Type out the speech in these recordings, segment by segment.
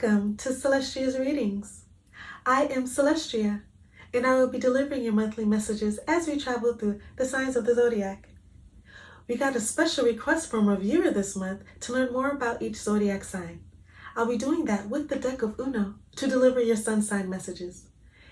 Welcome to Celestria's readings. I am Celestria, and I will be delivering your monthly messages as we travel through the signs of the zodiac. We got a special request from a viewer this month to learn more about each zodiac sign. I'll be doing that with the deck of Uno to deliver your sun sign messages.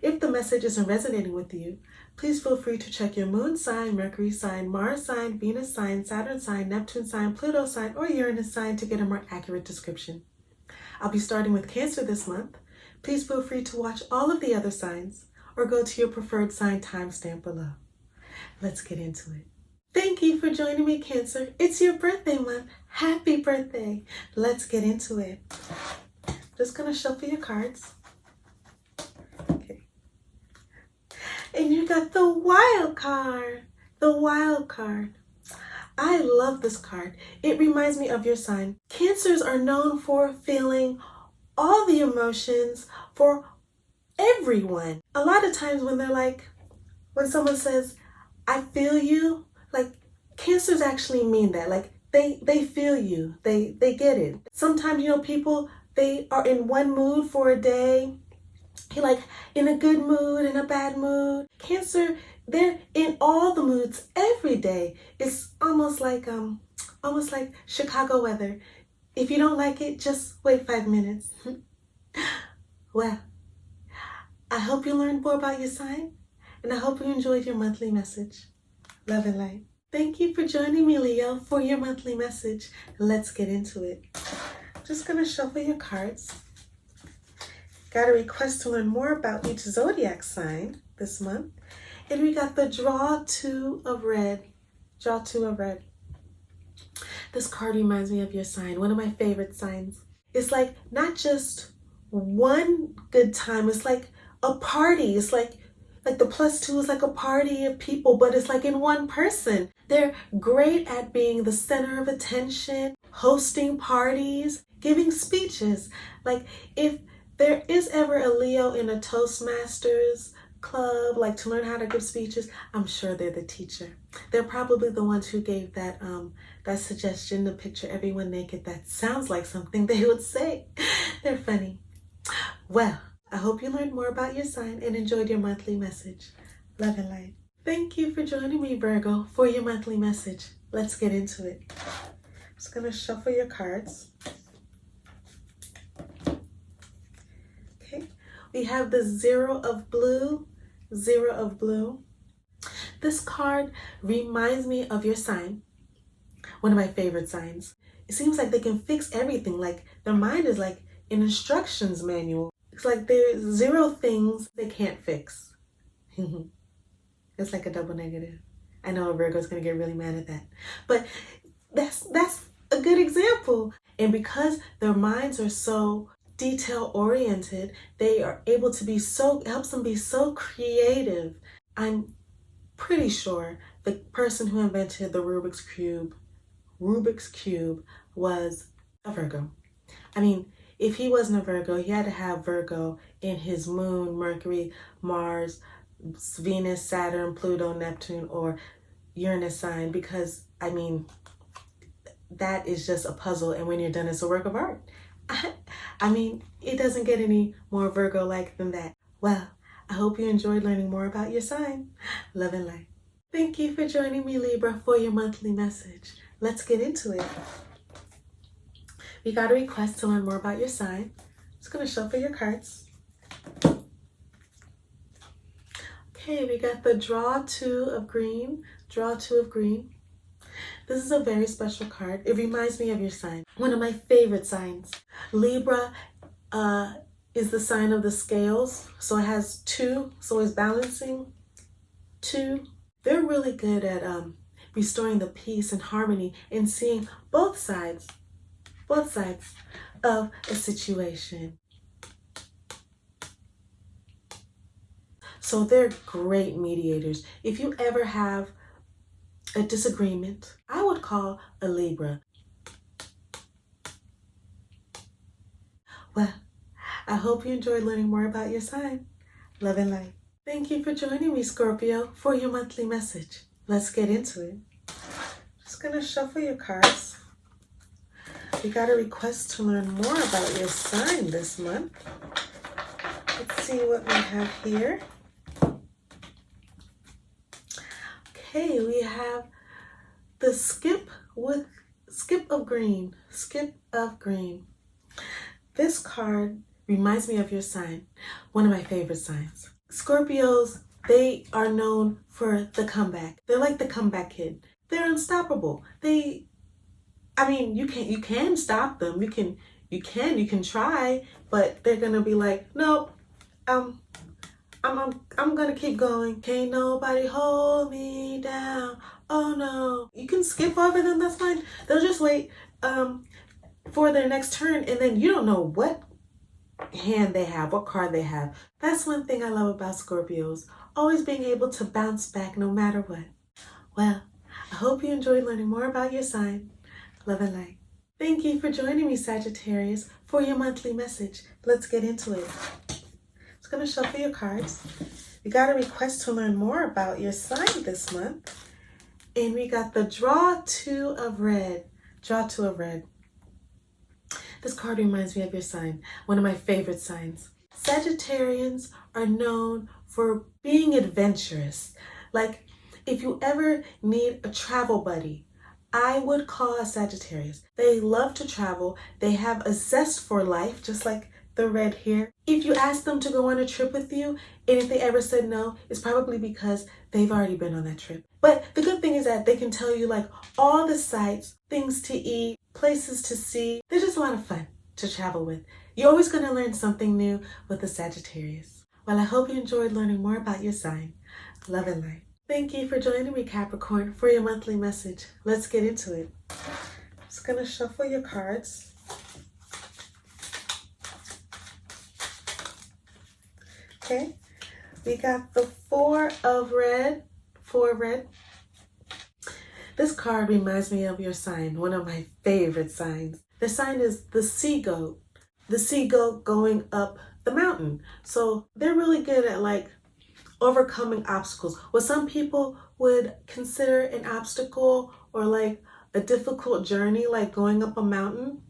If the message isn't resonating with you, please feel free to check your moon sign, Mercury sign, Mars sign, Venus sign, Saturn sign, Neptune sign, Pluto sign, or Uranus sign to get a more accurate description. I'll be starting with Cancer this month. Please feel free to watch all of the other signs or go to your preferred sign timestamp below. Let's get into it. Thank you for joining me, Cancer. It's your birthday month. Happy birthday. Let's get into it. Just gonna shuffle your cards. Okay. And you got the wild card. The wild card. I love this card. It reminds me of your sign. Cancers are known for feeling all the emotions for everyone. A lot of times when someone says, I feel you, Cancers actually mean that. They feel you. They get it. Sometimes, people, they are in one mood for a day. You're in a good mood, in a bad mood. Cancer, they're in all the moods every day. It's almost like Chicago weather. If you don't like it, just wait 5 minutes. Well, I hope you learned more about your sign, and I hope you enjoyed your monthly message. Love and light. Thank you for joining me, Leo, for your monthly message. Let's get into it. Just gonna shuffle your cards. Got a request to learn more about each zodiac sign this month. And we got the draw two of red. Draw two of red. This card reminds me of your sign, one of my favorite signs. It's not just one good time. It's like a party. It's like the +2 is like a party of people, but it's in one person. They're great at being the center of attention, hosting parties, giving speeches. If there is ever a Leo in a Toastmasters club, to learn how to give speeches, I'm sure they're the teacher. They're probably the ones who gave that suggestion to picture everyone naked. That sounds like something they would say. They're funny. Well, I hope you learned more about your sign and enjoyed your monthly message. Love and light. Thank you for joining me, Virgo, for your monthly message. Let's get into it. I'm just gonna shuffle your cards. Okay, we have the 0 of blue, 0 of blue. This card reminds me of your sign, one of my favorite signs. It seems like they can fix everything. Their mind is like an instructions manual. It's there's 0 things they can't fix. It's like a double negative. I know a Virgo's gonna get really mad at that, but that's a good example. And because their minds are so detail oriented, they are able to be helps them be so creative. I'm pretty sure the person who invented the Rubik's Cube was a Virgo. I mean, if he wasn't a Virgo, he had to have Virgo in his moon, Mercury, Mars, Venus, Saturn, Pluto, Neptune, or Uranus sign, because that is just a puzzle, and when you're done, it's a work of art. It doesn't get any more Virgo-like than that. Well, I hope you enjoyed learning more about your sign. Love and light. Thank you for joining me, Libra, for your monthly message. Let's get into it. We got a request to learn more about your sign. I'm just gonna shuffle your cards. Okay, we got the draw 2 of green, draw 2 of green. This is a very special card. It reminds me of your sign, one of my favorite signs. Libra is the sign of the scales, so it has 2, so it's balancing 2. They're really good at restoring the peace and harmony and seeing both sides of a situation. So they're great mediators. If you ever have a disagreement, I would call a Libra. Well, I hope you enjoyed learning more about your sign. Love and light. Thank you for joining me, Scorpio, for your monthly message. Let's get into it. Just gonna shuffle your cards. We got a request to learn more about your sign this month. Let's see what we have here. Okay, we have the skip of green. Skip of green. This card reminds me of your sign, one of my favorite signs. Scorpios, they are known for the comeback. They're like the comeback kid. They're unstoppable. You can stop them. You can try, but they're gonna be like, nope, I'm gonna keep going. Can't nobody hold me down. Oh no. You can skip over them, that's fine. They'll just wait for their next turn, and then you don't know what hand they have, what card they have. That's one thing I love about Scorpios. Always being able to bounce back no matter what. Well, I hope you enjoyed learning more about your sign. Love and light. Thank you for joining me, Sagittarius, for your monthly message. Let's get into it. Just gonna shuffle your cards. We got a request to learn more about your sign this month. And we got the draw two of red. Draw two of red. This card reminds me of your sign, one of my favorite signs. Sagittarians are known for being adventurous. Like, if you ever need a travel buddy, I would call a Sagittarius. They love to travel. They have a zest for life, just like the red here. If you ask them to go on a trip with you, and if they ever said no, it's probably because they've already been on that trip. But the good thing is that they can tell you like all the sights, things to eat, places to see. They're just a lot of fun to travel with. You're always going to learn something new with the Sagittarius. Well, I hope you enjoyed learning more about your sign. Love and light. Thank you for joining me, Capricorn, for your monthly message. Let's get into it. I'm just going to shuffle your cards. Okay, we got the four of red. This card reminds me of your sign, one of my favorite signs. The sign is the sea goat going up the mountain. So they're really good at like overcoming obstacles. What some people would consider an obstacle or like a difficult journey, like going up a mountain,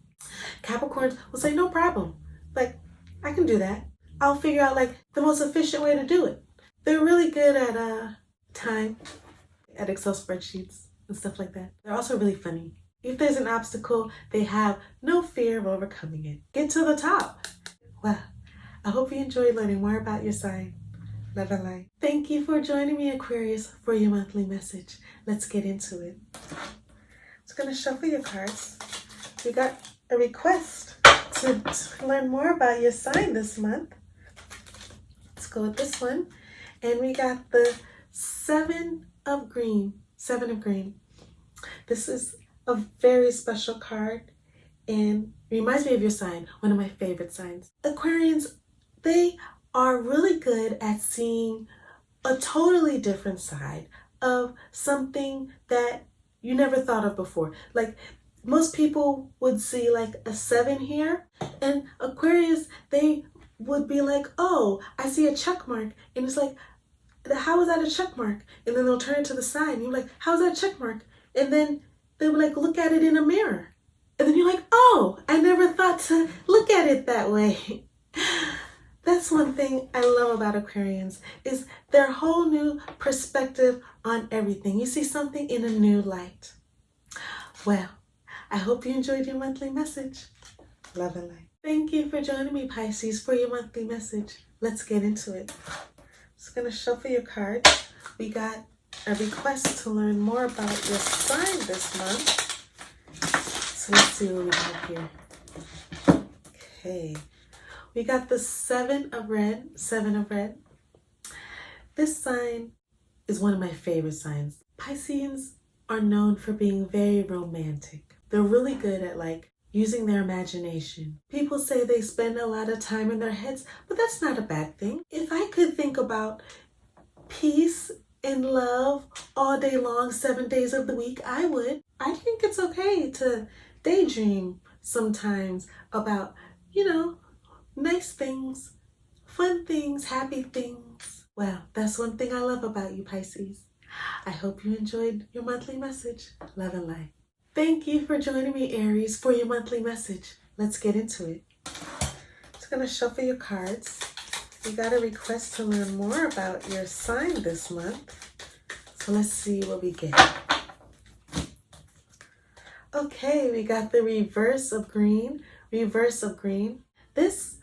Capricorns will say, no problem. Like, I can do that. I'll figure out like the most efficient way to do it. They're really good at time, at Excel spreadsheets and stuff like that. They're also really funny. If there's an obstacle, they have no fear of overcoming it. Get to the top. Well, I hope you enjoyed learning more about your sign. Love and light. Thank you for joining me, Aquarius, for your monthly message. Let's get into it. Just gonna shuffle your cards. We got a request to learn more about your sign this month. Let's go with this one. And we got the seven of green. This is a very special card and reminds me of your sign, one of my favorite signs. Aquarians, they are really good at seeing a totally different side of something that you never thought of before. Like, most people would see like a 7 here, and Aquarius, they would be like, oh, I see a check mark. And it's like, how is that a check mark? And then they'll turn it to the side and you're like, how's that a check mark? And then they would like look at it in a mirror. And then you're like, oh, I never thought to look at it that way. That's one thing I love about Aquarians, is their whole new perspective on everything. You see something in a new light. Well, I hope you enjoyed your monthly message. Love and light. Thank you for joining me, Pisces, for your monthly message. Let's get into it. Just gonna shuffle your cards. We got a request to learn more about your sign this month. So let's see what we have here. Okay. We got the 7 of red. This sign is one of my favorite signs. Pisceans are known for being very romantic. They're really good at like using their imagination. People say they spend a lot of time in their heads, but that's not a bad thing. If I could think about peace and love all day long, 7 days of the week, I would. I think it's okay to daydream sometimes about, nice things, fun things, happy things. Well, that's one thing I love about you, Pisces. I hope you enjoyed your monthly message. Love and light. Thank you for joining me, Aries, for your monthly message. Let's get into it. Just going to shuffle your cards. You got a request to learn more about your sign this month. So let's see what we get. Okay, we got the reverse of green. Reverse of green. This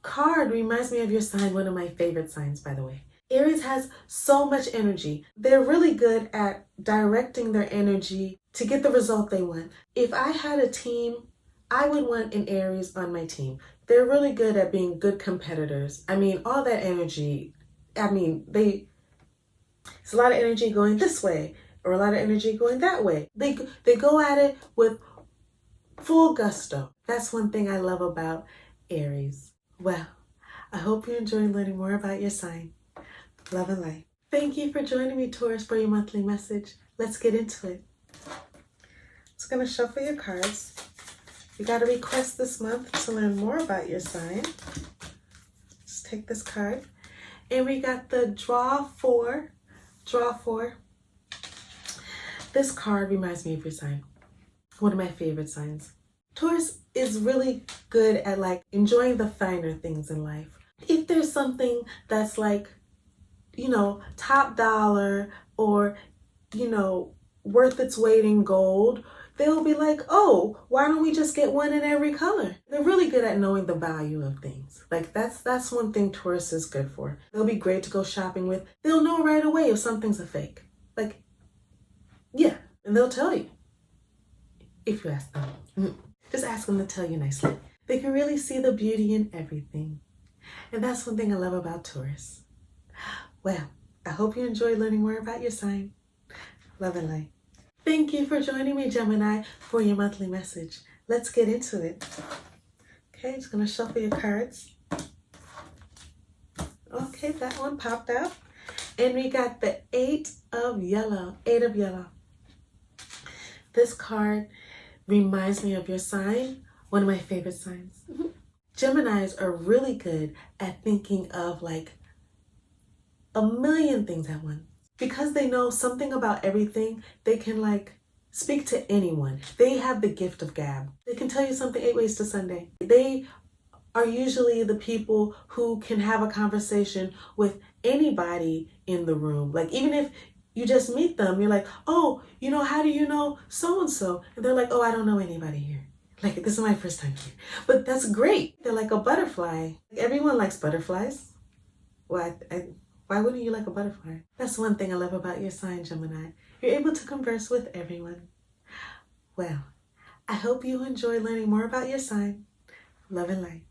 card reminds me of your sign, one of my favorite signs, by the way. Aries has so much energy. They're really good at directing their energy to get the result they want. If I had a team, I would want an Aries on my team. They're really good at being good competitors. I mean, all that energy, there's a lot of energy going this way or a lot of energy going that way. They go at it with full gusto. That's one thing I love about Aries. Well, I hope you enjoyed learning more about your sign. Love and light. Thank you for joining me, Taurus, for your monthly message. Let's get into it. Just going to shuffle your cards. You got a request this month to learn more about your sign. Just take this card. And we got the draw four. This card reminds me of your sign. One of my favorite signs. Taurus is really good at enjoying the finer things in life. If there's something that's top dollar or, worth its weight in gold, they'll be like, oh, why don't we just get one in every color? They're really good at knowing the value of things. That's one thing Taurus is good for. They'll be great to go shopping with. They'll know right away if something's a fake. Yeah, and they'll tell you if you ask them. Just ask them to tell you nicely. They can really see the beauty in everything. And that's one thing I love about Taurus. Well, I hope you enjoyed learning more about your sign. Love and light. Thank you for joining me, Gemini, for your monthly message. Let's get into it. Okay, just going to shuffle your cards. Okay, that one popped out. And we got the 8 of yellow. 8 of yellow. This card reminds me of your sign, one of my favorite signs. Geminis are really good at thinking of a million things at once. Because they know something about everything, they can speak to anyone. They have the gift of gab. They can tell you something 8 ways to Sunday. They are usually the people who can have a conversation with anybody in the room. Even if you just meet them, you're like, oh, how do you know so-and-so? And they're like, oh, I don't know anybody here. This is my first time here. But that's great. They're like a butterfly. Everyone likes butterflies. Why wouldn't you like a butterfly? That's one thing I love about your sign, Gemini. You're able to converse with everyone. Well, I hope you enjoy learning more about your sign. Love and light.